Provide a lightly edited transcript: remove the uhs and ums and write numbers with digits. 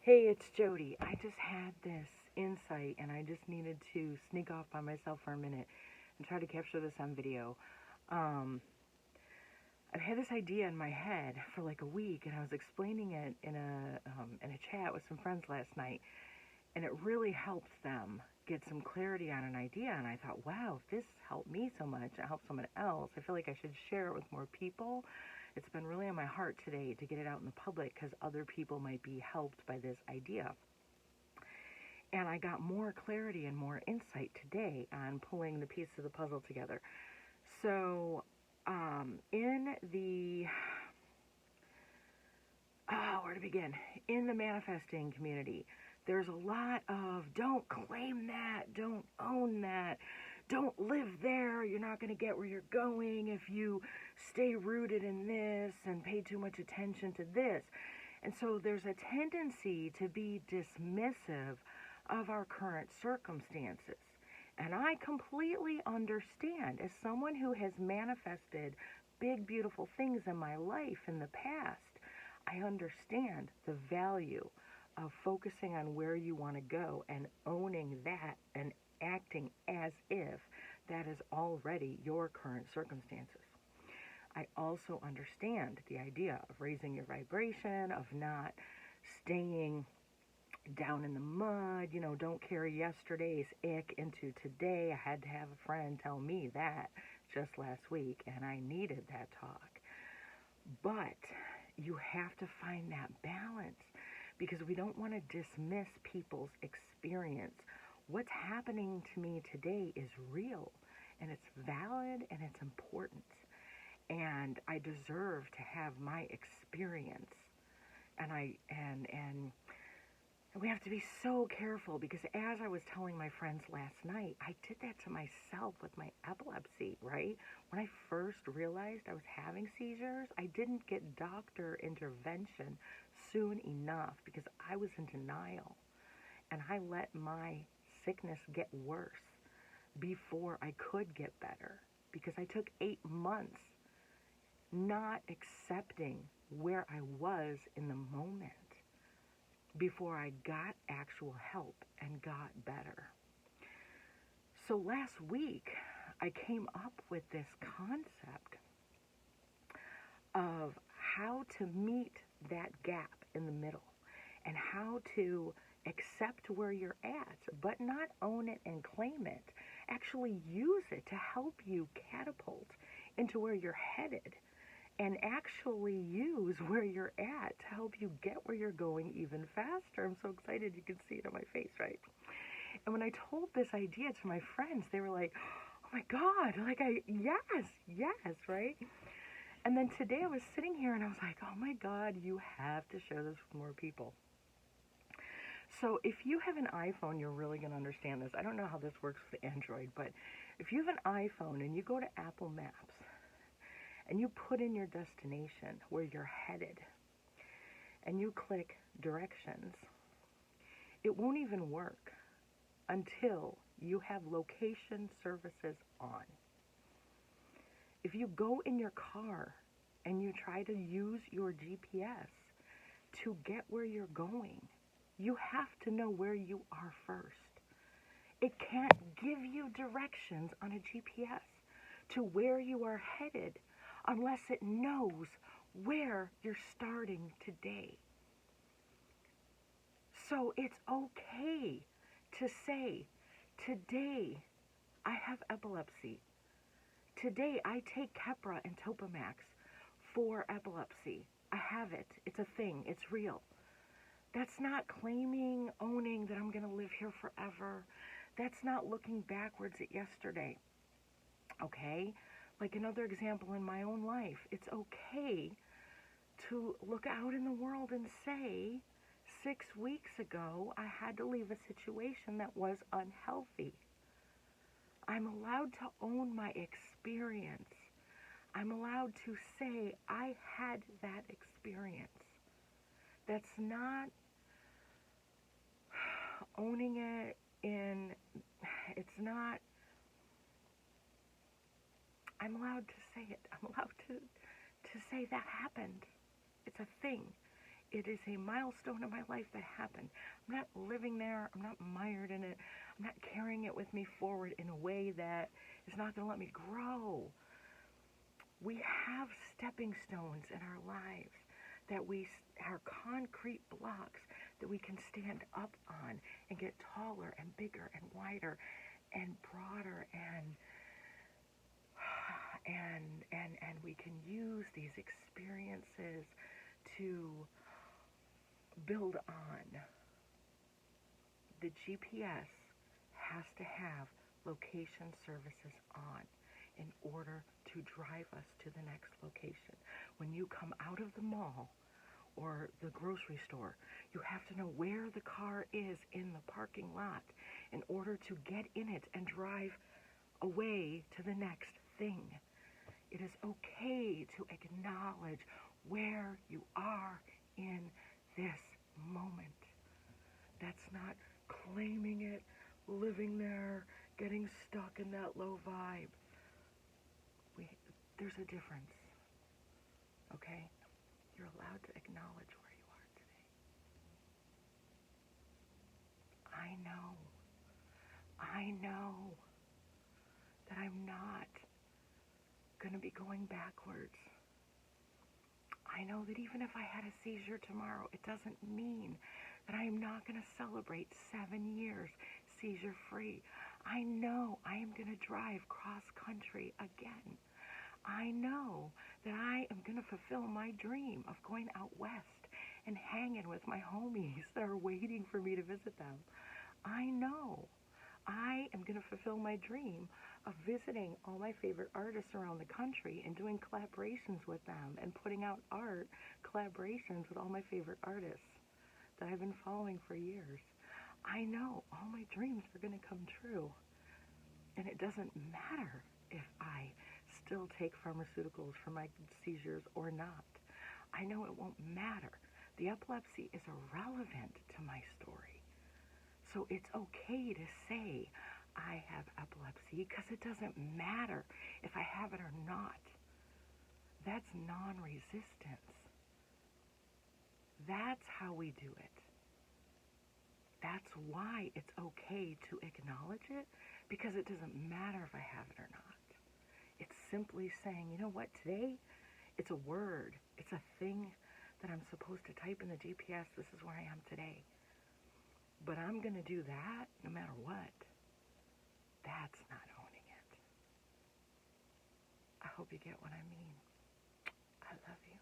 Hey, it's Jody. I just had this insight and I just needed to sneak off by myself for a minute and try to capture this on video. Um, I've had this idea in my head for like a week and I was explaining it in a chat with some friends last night, and it really helped them get some clarity on an idea. And I thought, wow, if this helped me so much, it helped someone else, I feel like I should share it with more people. It's been really on my heart today to get it out in the public because other people might be helped by this idea. And I got more clarity and more insight today on pulling the pieces of the puzzle together. So, in the, where to begin? In the manifesting community, there's a lot of don't claim that, don't own that, don't live there, you're not going to get where you're going if you stay rooted in this and pay too much attention to this. And so there's a tendency to be dismissive of our current circumstances. And I completely understand, as someone who has manifested big, beautiful things in my life in the past, I understand the value of focusing on where you want to go and owning that and acting as if that is already your current circumstances. I also understand the idea of raising your vibration, of not staying down in the mud, don't carry yesterday's ick into today. I had to have a friend tell me that just last week, and I needed that talk. But you have to find that balance because we don't want to dismiss people's experience. What's happening to me today is real, and it's valid, and it's important. And I deserve to have my experience. And we have to be so careful because as I was telling my friends last night, I did that to myself with my epilepsy, right? When I first realized I was having seizures, I didn't get doctor intervention soon enough because I was in denial. And I let my sickness get worse before I could get better because I took 8 months not accepting where I was in the moment before I got actual help and got better. So last week, I came up with this concept of how to meet that gap in the middle and how to accept where you're at, but not own it and claim it. Actually use it to help you catapult into where you're headed, and actually use where you're at to help you get where you're going even faster. I'm so excited you can see it on my face, right? And when I told this idea to my friends, they were like, oh my God, yes, right? And then today I was sitting here and I was like, oh my God, you have to share this with more people. So if you have an iPhone, you're really going to understand this. I don't know how this works with Android, but if you have an iPhone and you go to Apple Maps, and you put in your destination where you're headed, and you click directions, it won't even work until you have location services on. If you go in your car and you try to use your GPS to get where you're going, you have to know where you are first. It can't give you directions on a GPS to where you are headed unless it knows where you're starting today. So it's okay to say, today I have epilepsy. Today I take Keppra and Topamax for epilepsy. I have it. It's a thing. It's real. That's not claiming, owning that I'm going to live here forever. That's not looking backwards at yesterday. Okay? Like another example in my own life, it's okay to look out in the world and say, 6 weeks ago, I had to leave a situation that was unhealthy. I'm allowed to own my experience. I'm allowed to say, I had that experience. That's not owning it it's not, I'm allowed to say it. I'm allowed to say that happened. It's a thing. It is a milestone in my life that happened. I'm not living there. I'm not mired in it. I'm not carrying it with me forward in a way that is not going to let me grow. We have stepping stones in our lives that are concrete blocks that we can stand up on and get taller and bigger and wider and broader and we can use these experiences to build on. The GPS has to have location services on in order to drive us to the next location. When you come out of the mall or the grocery store, you have to know where the car is in the parking lot in order to get in it and drive away to the next thing. It is okay to acknowledge where you are in this moment. That's not claiming it, living there, getting stuck in that low vibe. There's a difference, okay? You're allowed to acknowledge where you are today. I know that I'm not going to be going backwards. I know that even if I had a seizure tomorrow, it doesn't mean that I am not going to celebrate 7 years seizure-free. I know I am going to drive cross-country again. I know that I am going to fulfill my dream of going out west and hanging with my homies that are waiting for me to visit them. I know I am going to fulfill my dream of visiting all my favorite artists around the country and doing collaborations with them and putting out art collaborations with all my favorite artists that I've been following for years. I know all my dreams are going to come true. And it doesn't matter if I still take pharmaceuticals for my seizures or not. I know it won't matter. The epilepsy is irrelevant to my story. So it's okay to say I have epilepsy because it doesn't matter if I have it or not. That's non-resistance. That's how we do it. That's why it's okay to acknowledge it, because it doesn't matter if I have it or not. It's simply saying, you know what, today it's a word. It's a thing that I'm supposed to type in the GPS. This is where I am today. But I'm going to do that no matter what. That's not owning it. I hope you get what I mean. I love you.